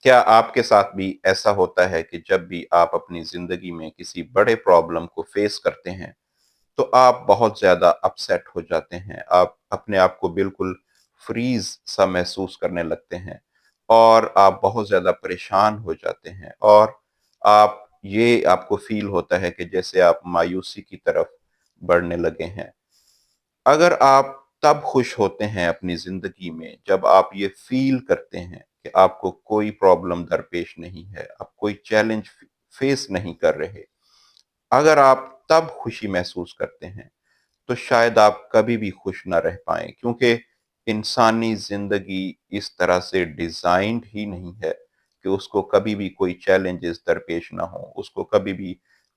کیا آپ کے ساتھ بھی ایسا ہوتا ہے کہ جب بھی آپ اپنی زندگی میں کسی بڑے پرابلم کو فیس کرتے ہیں تو آپ بہت زیادہ اپسیٹ ہو جاتے ہیں، آپ اپنے آپ کو بالکل فریز سا محسوس کرنے لگتے ہیں اور آپ بہت زیادہ پریشان ہو جاتے ہیں، اور آپ کو فیل ہوتا ہے کہ جیسے آپ مایوسی کی طرف بڑھنے لگے ہیں؟ اگر آپ تب خوش ہوتے ہیں اپنی زندگی میں جب آپ یہ فیل کرتے ہیں کہ آپ کو کوئی پرابلم درپیش نہیں ہے، آپ کوئی چیلنج فیس نہیں کر رہے، اگر آپ تب خوشی محسوس کرتے ہیں تو شاید آپ کبھی بھی خوش نہ رہ پائیں، کیونکہ انسانی زندگی اس طرح سے ڈیزائنڈ ہی نہیں ہے کہ اس کو کبھی بھی کوئی چیلنجز درپیش نہ ہوں، اس کو کبھی بھی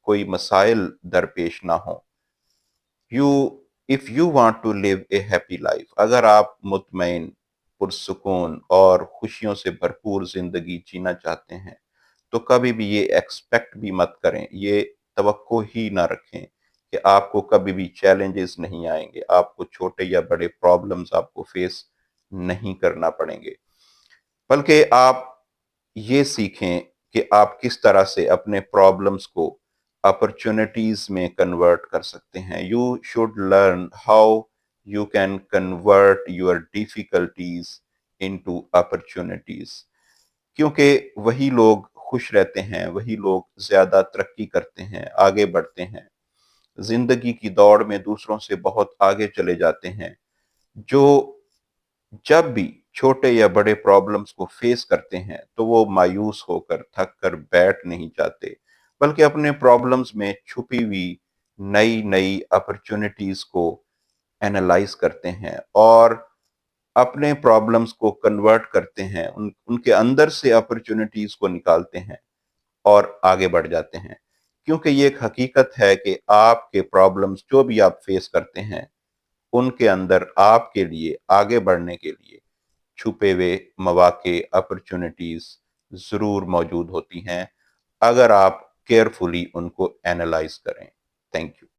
کوئی مسائل درپیش نہ ہوں۔ You if you want to live a happy life, اگر آپ مطمئن، پرسکون اور خوشیوں سے بھرپور زندگی جینا چاہتے ہیں تو کبھی بھی یہ ایکسپیکٹ بھی مت کریں، یہ توقع ہی نہ رکھیں کہ آپ کو کبھی بھی چیلنجز نہیں آئیں گے، آپ کو چھوٹے یا بڑے پرابلمز آپ کو فیس نہیں کرنا پڑیں گے، بلکہ آپ یہ سیکھیں کہ آپ کس طرح سے اپنے پرابلمز کو اپرچونٹیز میں کنورٹ کر سکتے ہیں۔ You should learn how you can convert your difficulties into opportunities, کیونکہ وہی لوگ خوش رہتے ہیں، وہی لوگ زیادہ ترقی کرتے ہیں، آگے بڑھتے ہیں، زندگی کی دوڑ میں دوسروں سے بہت آگے چلے جاتے ہیں، جو جب بھی چھوٹے یا بڑے پرابلمز کو فیس کرتے ہیں تو وہ مایوس ہو کر تھک کر بیٹھ نہیں جاتے، بلکہ اپنے پرابلمز میں چھپی ہوئی نئی نئی اپرچونٹیز کو اینالائز کرتے ہیں اور اپنے پرابلمز کو کنورٹ کرتے ہیں، ان کے اندر سے اپرچونٹیز کو نکالتے ہیں اور آگے بڑھ جاتے ہیں، کیونکہ یہ ایک حقیقت ہے کہ آپ کے پرابلمز جو بھی آپ فیس کرتے ہیں ان کے اندر آپ کے لیے آگے بڑھنے کے لیے چھپے ہوئے مواقع، اپرچونٹیز ضرور موجود ہوتی ہیں، اگر آپ کیئرفلی ان کو اینالائز کریں۔ Thank you.